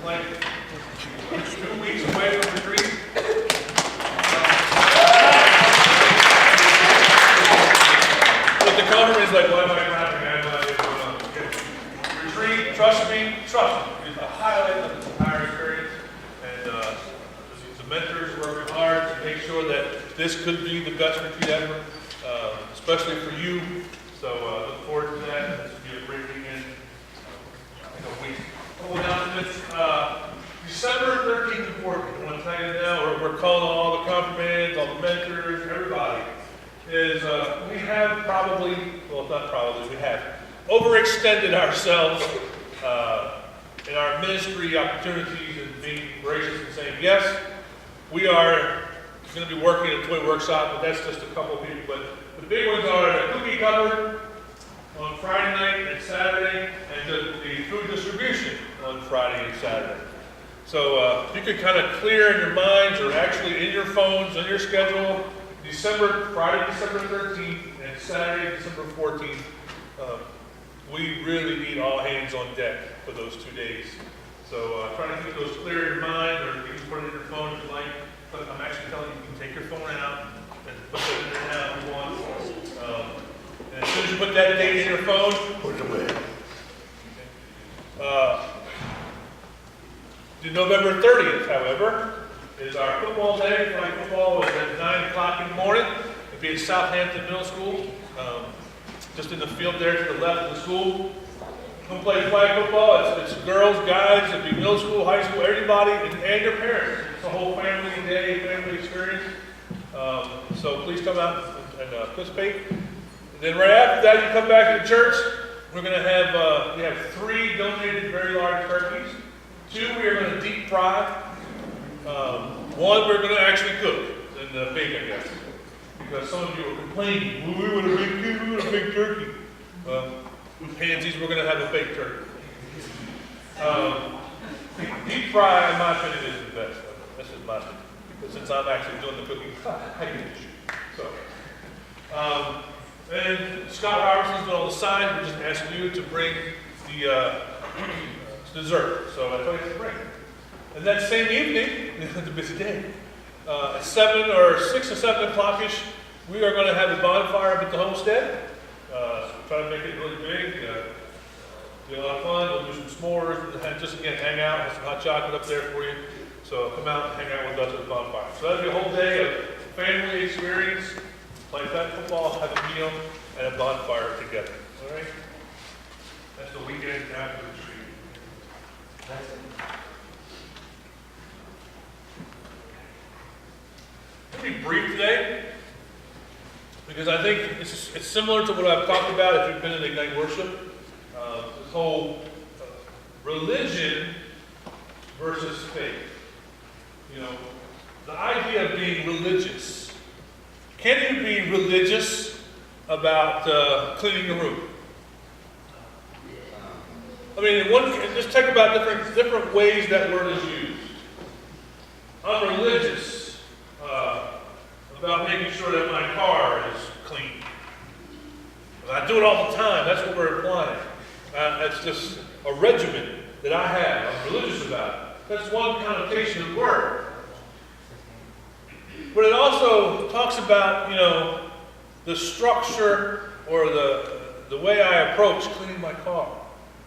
like 2 weeks away from retreat. But the compliment is like, why am I clapping? I have no idea what's going on. Retreat, trust me, is a highlight of this entire experience. And the mentors working hard to make sure that this could be the best retreat ever, especially for you. So look forward to that. This will be a great weekend. In a week. Couple announcements. December 13th and 14th, I want to tell you now, we're calling on all the confirmands, all the mentors, everybody. Is we have probably, well, not probably, we have overextended ourselves in our ministry opportunities and being gracious and saying, yes, we are going to be working at a toy workshop, but that's just a couple of people. But the big ones are the cookie cupboard on Friday night and Saturday, and the food distribution on Friday and Saturday. So you can kind of clear in your minds or actually in your phones, on your schedule, Friday, December 13th and Saturday, December 14th. We really need all hands on deck for those 2 days. So try to keep those clear in your mind, or you can put it in your phone if you like. But I'm actually telling you, you can take your phone out and put it in there now if you want. And as soon as you put that date in your phone, put it away. The November 30th, however, is our football day. Flag football is at 9 o'clock in the morning. It'll be at Southampton Middle School, just in the field there to the left of the school. Come play flag football. It's girls, guys, it'll be middle school, high school, everybody, and your parents. It's a whole family day, family experience. So please come out and participate. And then right after that, you come back to the church. We're going to have, we have 3 donated very large turkeys. 2 we are going to deep fry. 1 we're going to actually cook and bake, I guess. Because some of you are complaining, well, we want a big turkey. With pansies, we're going to have a baked turkey. Deep fry, in my opinion, is the best. This is my opinion. Because since I'm actually doing the cooking, I get to shoot. So, and Scott Robertson's been on the side. We're just asking you to bring the dessert. So I told you to bring it. And that same evening, it's a busy day, at 6 or 7 o'clock-ish, we are going to have a bonfire up at the homestead. Try to make it really big. Be a lot of fun. We'll do some s'mores and just again hang out. Have some hot chocolate up there for you. So come out and hang out with us at the bonfire. So that'll be a whole day of family experience. Play flag football, have a meal, and a bonfire together. All right. That's the weekend after the retreat. That's it. I'll be brief today, because I think it's similar to what I've talked about if you've been in Ignite Worship. This whole religion versus faith. You know, the idea of being religious. Can you be religious about cleaning your room? I mean, just talk about different ways that word is used. I'm religious about making sure that my car is clean. I do it all the time. That's what we're implying. That's just a regimen that I have. I'm religious about it. That's one connotation of the word. But it also talks about, you know, the structure or the way I approach cleaning my car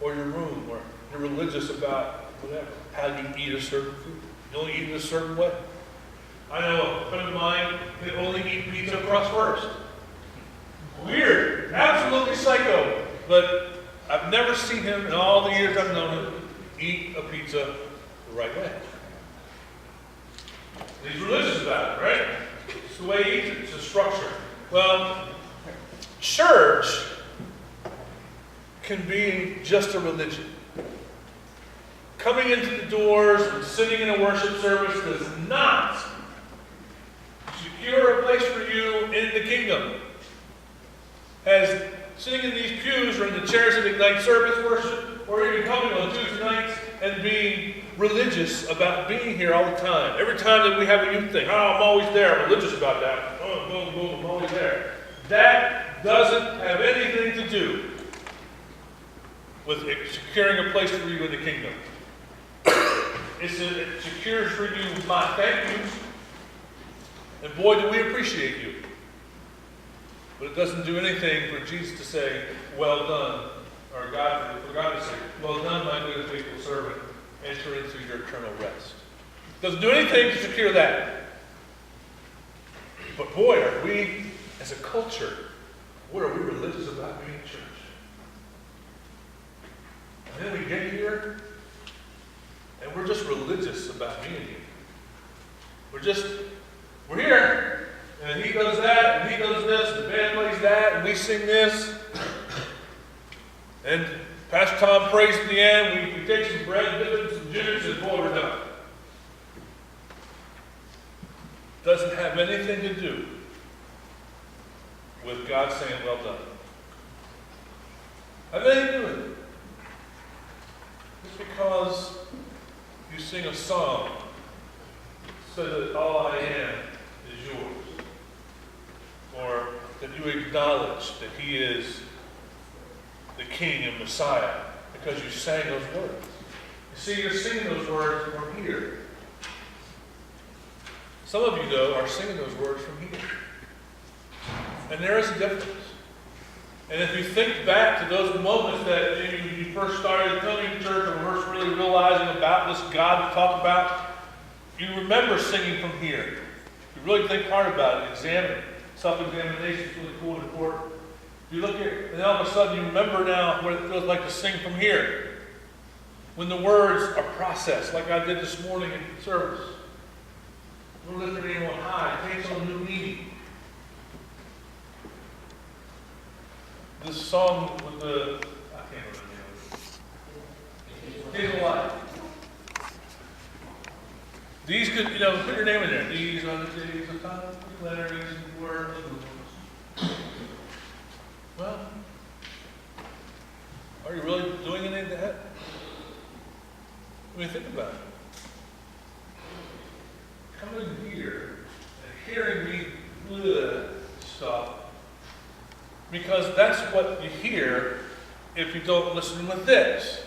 or your room, or you're religious about whatever, how you eat a certain food. You only eat it a certain way. I know a friend of mine can only eat pizza crust first. Weird, absolutely psycho, but I've never seen him in all the years I've known him eat a pizza the right way. And he's religious about it, right? It's the way he eats it, it's a structure. Well, church can be just a religion. Coming into the doors and sitting in a worship service does not secure a place for you in the kingdom. As sitting in these pews or in the chairs of Ignite service worship, or even coming on Tuesday nights and being religious about being here all the time. Every time that we have a youth thing, I'm always there, I'm religious about that. Boom, boom, I'm always there. That doesn't have anything to do with securing a place for you in the kingdom. it secures for you my thank yous. And boy, do we appreciate you. But it doesn't do anything for Jesus to say, well done, or for God to say, well done, my good and faithful servant, enter into your eternal rest. It doesn't do anything to secure that. But boy, are we, as a culture, what are we religious about being church? And then we get here, and we're just religious about being here. We're here, and he does that, and he does this, and the band plays that, and we sing this. And Pastor Tom prays at the end, we take some bread, dip it in some juice, and boy, we're done. Doesn't have anything to do with God saying, well done. Have anything to do with it. Just because you sing a song so that all I am is yours. Or that you acknowledge that he is the King and Messiah because you sang those words. You see, you're singing those words from here. Some of you, though, are singing those words from here. And there is a difference. And if you think back to those moments that maybe when you first started coming to church or first really realizing about this God we talk about, you remember singing from here. You really think hard about it, examine it. Self-examination is really cool and important. You look at it, and all of a sudden you remember now what it feels like to sing from here. When the words are processed, like I did this morning in service. We're lifting it on high. It takes on new meaning. This song with the, I can't remember the name of it. Days of Life. These could, put your name in there. These are the days of time, declaring the word of the Lord. Well, are you really doing any of that? I mean, think about it. Coming here and hearing me stuff, because that's what you hear if you don't listen with this.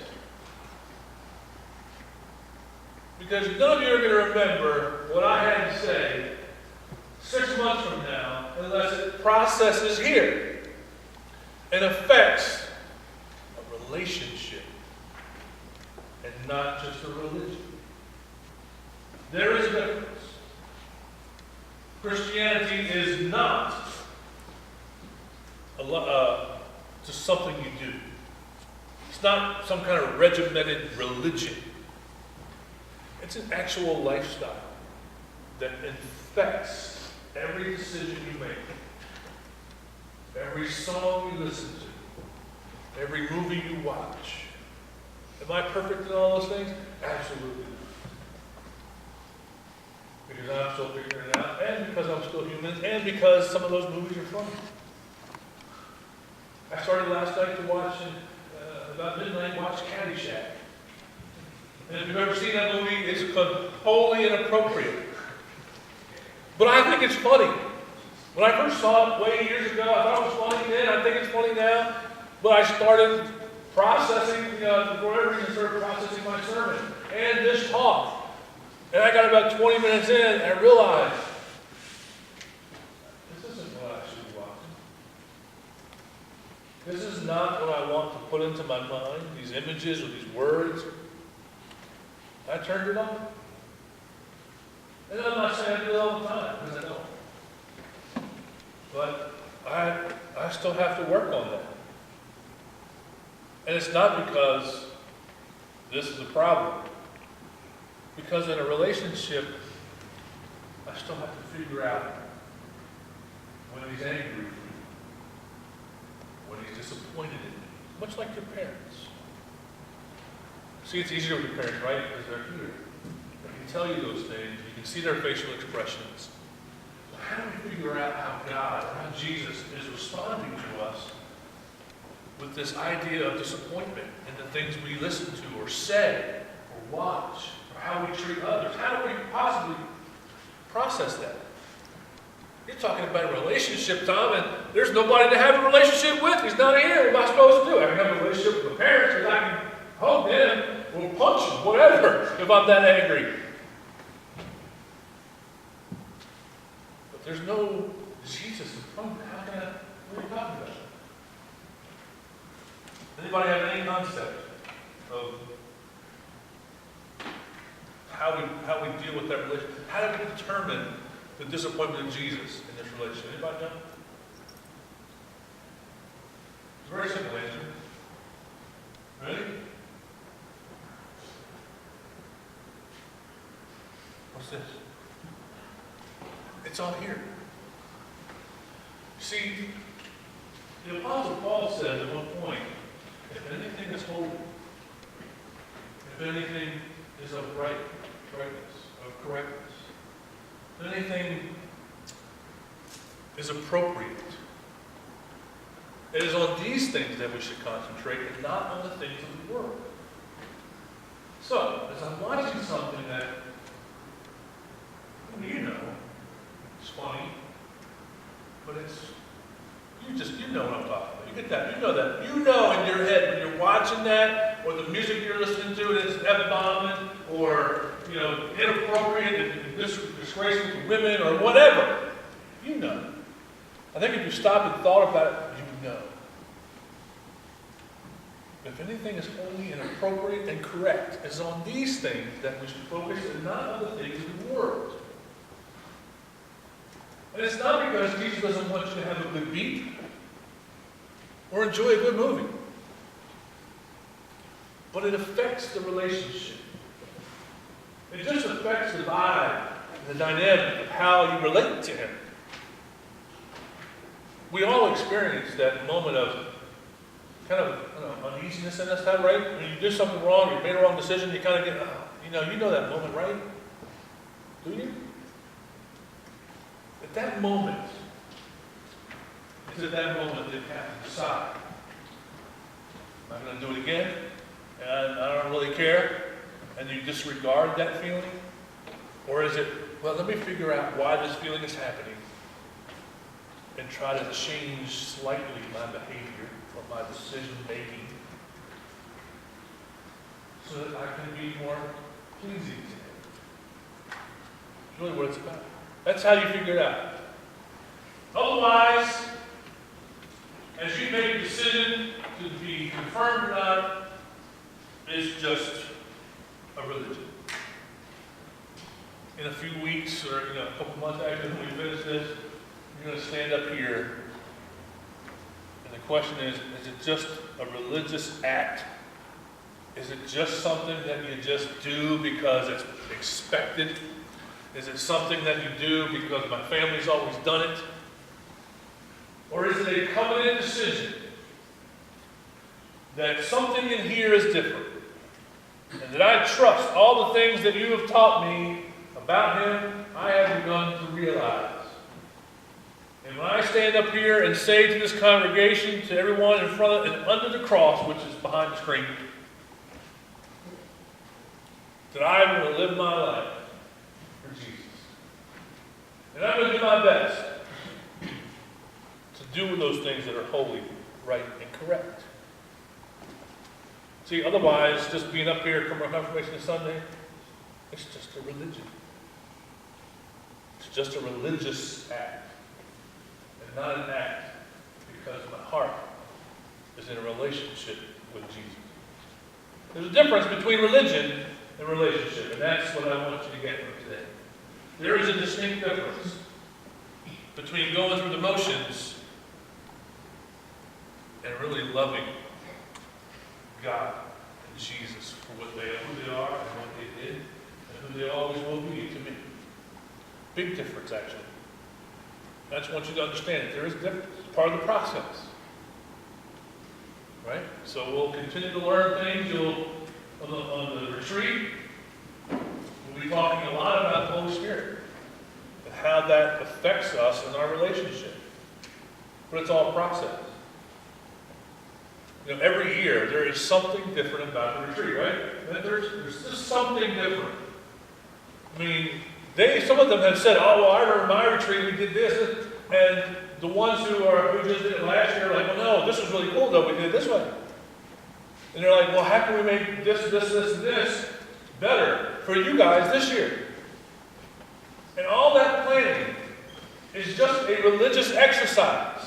Because none of you are going to remember what I had to say 6 months from now unless it processes here and affects a relationship and not just a religion. There is a difference. Christianity is not just something you do. It's not some kind of regimented religion. It's an actual lifestyle that infects every decision you make, every song you listen to, every movie you watch. Am I perfect in all those things? Absolutely not. Because I'm still figuring it out, and because I'm still human, and because some of those movies are funny. I started last night to watch, about midnight, watch Caddyshack. And if you've ever seen that movie, it's wholly inappropriate. But I think it's funny. When I first saw it way years ago, I thought it was funny then. I think it's funny now. But I started processing, for whatever reason, I started processing my sermon and this talk. And I got about 20 minutes in, and I realized, this isn't what I should be watching. This is not what I want to put into my mind, these images or these words. I turned it on. And I'm not saying I do it all the time, because I don't. But I still have to work on that. And it's not because this is a problem. Because in a relationship, I still have to figure out when he's angry with me, when he's disappointed in me, much like your parents. See, it's easier with your parents, right? Because they're here. They can tell you those things. You can see their facial expressions. So how do we figure out how God, how Jesus is responding to us with this idea of disappointment in the things we listen to or say or watch? How we treat others. How do we possibly process that? You're talking about a relationship, Tom, and there's nobody to have a relationship with. He's not here. What am I supposed to do? I can have a relationship with my parents because I can hold them. or punch him, whatever, if I'm that angry. But there's no Jesus in front of me. How can I, what are you talking about? Anybody have any concept of how we deal with that relationship? How do we determine the disappointment of Jesus in this relationship? Anybody know? It's a very simple answer. Ready? What's this? It's on here. See, the Apostle Paul said at one point, if anything is holy, if anything is of rightness, of correctness, if anything is appropriate, it is on these things that we should concentrate and not on the things of the world. So, as I'm watching something that, you know, it's funny, but it's, you know what I'm talking about. You get that. You know that. You know in your head when you're watching that, or the music you're listening to is F-bombing, or, you know, inappropriate and disgraceful to women, or whatever. You know. I think if you stop and thought about it, you know. If anything is holy and appropriate and correct, it's on these things that we should focus and not on the things of the world. And it's not because Jesus doesn't want you to have a good beat or enjoy a good movie. But it affects the relationship. It just affects the vibe, the dynamic of how you relate to Him. We all experience that moment of kind of uneasiness in us, right? When you do something wrong, you made a wrong decision, you kind of get, you know that moment, right? Do you? At that moment, it's at that moment that you have to decide. Am I going to do it again? And I don't really care. And you disregard that feeling? Or is it, well, let me figure out why this feeling is happening and try to change slightly my behavior or my decision making so that I can be more pleasing to Him. It's really what it's about. That's how you figure it out. Otherwise, as you make a decision to be confirmed or not, it's just a religion. In a few weeks or a couple months after we finish this, you're going to stand up here, and the question is it just a religious act? Is it just something that you just do because it's expected? Is it something that you do because my family's always done it? Or is it a covenant decision that something in here is different? And that I trust all the things that you have taught me about Him, I have begun to realize. And when I stand up here and say to this congregation, to everyone in front of and under the cross, which is behind the screen, that I will live my life for Jesus. And I'm going to do my best to do those things that are holy, right, and correct. See, otherwise, just being up here, confirmation Sunday, it's just a religion. It's just a religious act. And not an act because my heart is in a relationship with Jesus. There's a difference between religion and relationship, and that's what I want you to get from today. There is a distinct difference between going through the motions and really loving God and Jesus for who they are and what they did and who they always will be to me. Big difference, actually. I just want you to understand that there is a difference. It's part of the process. Right? So we'll continue to learn things. On the retreat, we'll be talking a lot about the Holy Spirit and how that affects us in our relationship. But it's all a process. Every year there is something different about the retreat, right? There's just something different. I mean, some of them have said, "Oh, well, I remember my retreat, we did this," and the ones who just did it last year are like, "Well, no, this was really cool, though. We did it this way." And they're like, well, how can we make this, and this better for you guys this year? And all that planning is just a religious exercise.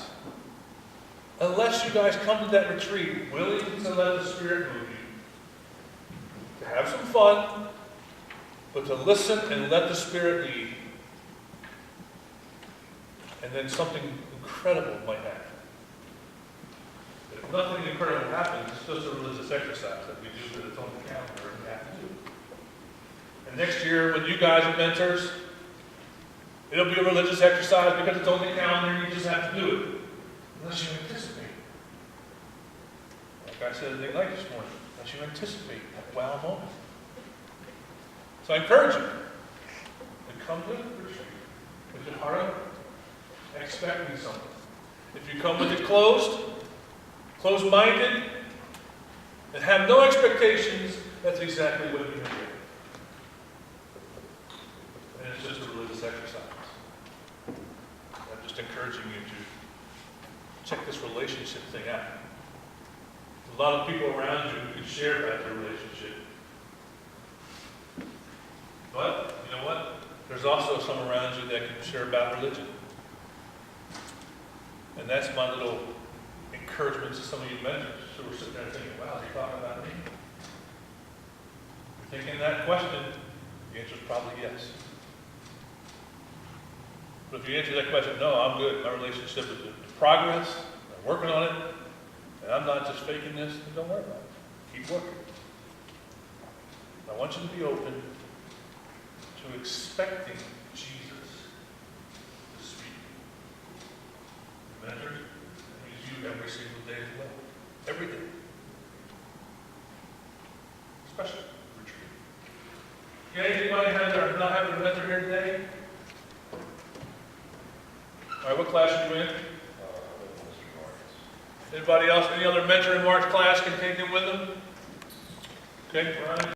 Unless you guys come to that retreat willing to let the Spirit move you, to have some fun, but to listen and let the Spirit lead. And then something incredible might happen. But if nothing incredible happens, it's just a religious exercise that we do that it's on the calendar and we have to do. And next year, when you guys are mentors, it'll be a religious exercise because it's on the calendar and you just have to do it. Unless you anticipate. Like I said at the Ignite this morning, unless you anticipate that wow moment. So I encourage you to come to the retreat with your heart open, expecting something. If you come with it closed-minded, and have no expectations, that's exactly what you're going to get. And it's just a religious exercise. I'm just encouraging you to check this relationship thing out. There's a lot of people around you who can share about their relationship. But, you know what? There's also some around you that can share about religion. And that's my little encouragement to some of you mentors who are sitting there thinking, wow, is he talking about me? If you're thinking that question, the answer is probably yes. But if you answer that question, no, I'm good. My relationship is in progress. I'm working on it. And I'm not just faking this, then don't worry about it. Keep working. I want you to be open to expecting Jesus to speak. Mentor, that means you every single day as well. Every day. Especially retreat. Okay, anybody not having a mentor here today? All right, what class are you in? Anybody else? Any other mentor in Mark's class can take him with them? Okay, Brian.